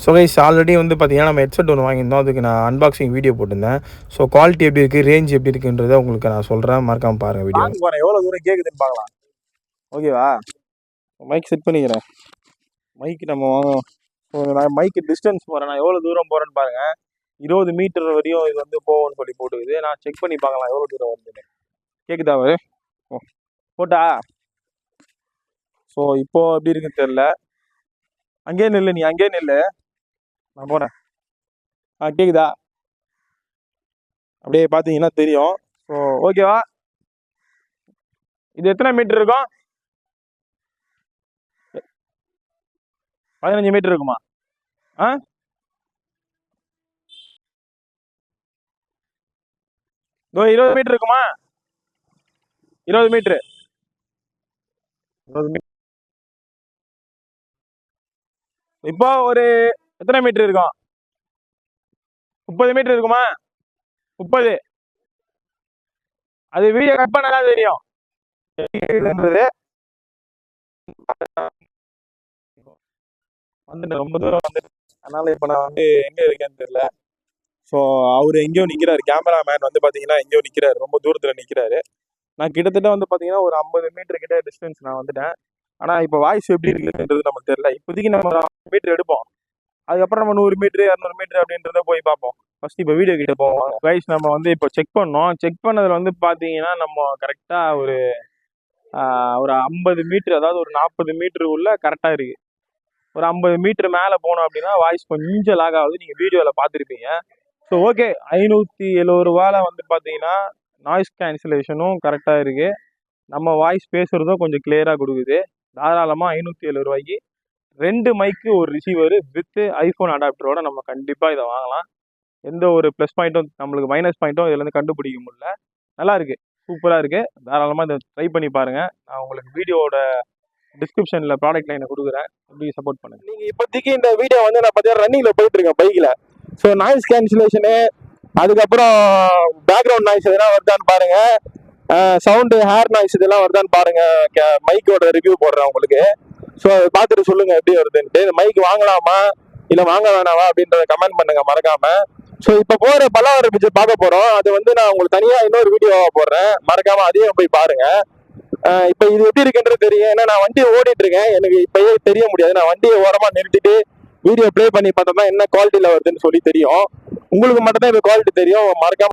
So guys already வந்து பார்த்தீங்கன்னா நம்ம ஹெட்செட் ஒன்று வாங்கியிருந்தோம். அதுக்கு நான் அன்பாக்சிங் வீடியோ போட்டிருந்தேன். ஸோ குவாலிட்டி எப்படி இருக்குது, ரேஞ்ச் எப்படி இருக்குன்றதை உங்களுக்கு நான் சொல்கிறேன். மறக்காமல் பாருங்கள் வீடியோ. போகிறேன் எவ்வளோ தூரம் கேட்குதுன்னு பார்க்கலாம். ஓகேவா? மைக் செட் பண்ணிக்கிறேன். மைக்கு நம்ம நான் மைக்கு டிஸ்டன்ஸ் போகிறேன். நான் எவ்வளோ தூரம் போகிறேன்னு பாருங்கள். 20 மீட்டர் வரையும் இது வந்து போகும்னு சொல்லி போட்டுக்குது. நான் செக் பண்ணி பார்க்கலாம் எவ்வளோ தூரம் வருதுன்னு. கேட்குதா அவரு? போட்டா? ஸோ இப்போ எப்படி இருக்குன்னு தெரில. அங்கேயே நில்லு, நீ அங்கேயே நில்லு, நான் போகிறேன். கேட்குதா? அப்படியே பார்த்தீங்கன்னா தெரியும். ஸோ ஓகேவா? இது எத்தனை மீட்டர் இருக்கும்? 15 மீட்டர் இருக்குமா? 20 மீட்டர் இருக்குமா? 20 மீட்டரு. 20 மீட்டர். இப்போ ஒரு எத்தனை மீட்டர் இருக்கும்? 30 மீட்டர் இருக்குமா? 30. அது வீடியோ கட் பண்ணதான் தெரியும். வந்துட்டு ரொம்ப தூரம் வந்துட்டு, அதனால இப்போ நான் வந்து எங்க இருக்கேன்னு தெரியல. ஸோ அவர் எங்கேயோ நிற்கிறாரு. கேமராமேன் வந்து பார்த்தீங்கன்னா எங்கேயோ நிற்கிறாரு, ரொம்ப தூரத்தில் நிற்கிறாரு. நான் கிட்டத்தட்ட வந்து பார்த்தீங்கன்னா ஒரு 50 மீட்டர் கிட்ட டிஸ்டன்ஸ் நான் வந்துட்டேன். ஆனால் இப்போ வாய்ஸ் எப்படி இருக்குன்றது நமக்கு தெரியல. இப்போதைக்கு நம்ம 50 மீட்டர் எடுப்போம். அதுக்கப்புறம் நம்ம 100 மீட்டரு 200 மீட்டர் அப்படின்றத போய் பார்ப்போம். ஃபர்ஸ்ட் இப்போ வீடியோ கிட்ட போவோம். கைஸ் நம்ம வந்து இப்போ செக் பண்ணோம். செக் பண்ணதில் வந்து பார்த்தீங்கன்னா நம்ம கரெக்டாக ஒரு 50 மீட்டர், அதாவது ஒரு 40 மீட்டர் உள்ள கரெக்டாக இருக்குது. ஒரு 50 மீட்டர் மேலே போனோம் அப்படின்னா வாய்ஸ் கொஞ்சம் லாக் ஆகுது. நீங்கள் வீடியோவில் பார்த்துருப்பீங்க. ஸோ ஓகே, 570 ரூபாயில் வந்து பார்த்தீங்கன்னா நாய்ஸ் கேன்சலேஷனும் கரெக்டாக இருக்குது. நம்ம வாய்ஸ் பேசுகிறதும் கொஞ்சம் கிளியராக கொடுக்குது. தாராளமாக 570 ரூபாய்க்கு 2 மைக்கு ஒரு ரிசீவர் வித் ஐஃபோன் அடாப்டரோட நம்ம கண்டிப்பாக இதை வாங்கலாம். எந்த ஒரு ப்ளஸ் பாயிண்ட்டும் நம்மளுக்கு மைனஸ் பாயிண்ட்டும் இதுலேருந்து கண்டுபிடிக்க முடியல. நல்லா இருக்குது, சூப்பராக இருக்குது. தாராளமாக இதை ட்ரை பண்ணி பாருங்கள். நான் உங்களுக்கு வீடியோவோட டிஸ்கிரிப்ஷனில் ப்ராடக்ட் லைனை கொடுக்குறேன், எப்படி சப்போர்ட் பண்ணுங்கள். நீங்கள் இப்போதைக்கு இந்த வீடியோ வந்து நான் பார்த்தீங்கன்னா ரன்னிங்கில் போயிட்டுருக்கேன் பைக்கில். ஸோ நாய்ஸ் கேன்சலேஷனு, அதுக்கப்புறம் பேக்ரவுண்ட் நாய்ஸ் எதனா வருதான்னு பாருங்கள், சவுண்டு ஹேர் நாய்ஸ் இதெல்லாம் வருதான்னு பாருங்கள். மைக்கோட ரிவ்யூ போடுறேன் உங்களுக்கு. ஸோ அதை பார்த்துட்டு சொல்லுங்கள் எப்படி வருதுன்ட்டு. இந்த மைக் வாங்கலாமா இல்லை வாங்க வேணாமா அப்படின்றத கமெண்ட் பண்ணுங்க மறக்காமல். ஸோ இப்போ போகிற பல்லாவரம் பிக்சர் பார்க்க போகிறோம். அது வந்து நான் உங்களுக்கு தனியாக இன்னொரு வீடியோவாக போடுறேன், மறக்காமல் அதையும் போய் பாருங்கள். இப்போ இது எப்படி இருக்குன்றது தெரியும். ஏன்னா நான் வண்டியை ஓடிட்டு இருக்கேன், எனக்கு இப்போயே தெரிய முடியாது. நான் வண்டியை ஓரமாக நிறுத்திட்டு வீடியோ ப்ளே பண்ணி பார்த்தோம்னா என்ன குவாலிட்டியில் வருதுன்னு சொல்லி தெரியும். உங்களுக்கு மட்டும் தான் இப்போ குவாலிட்டி தெரியும். மறக்காம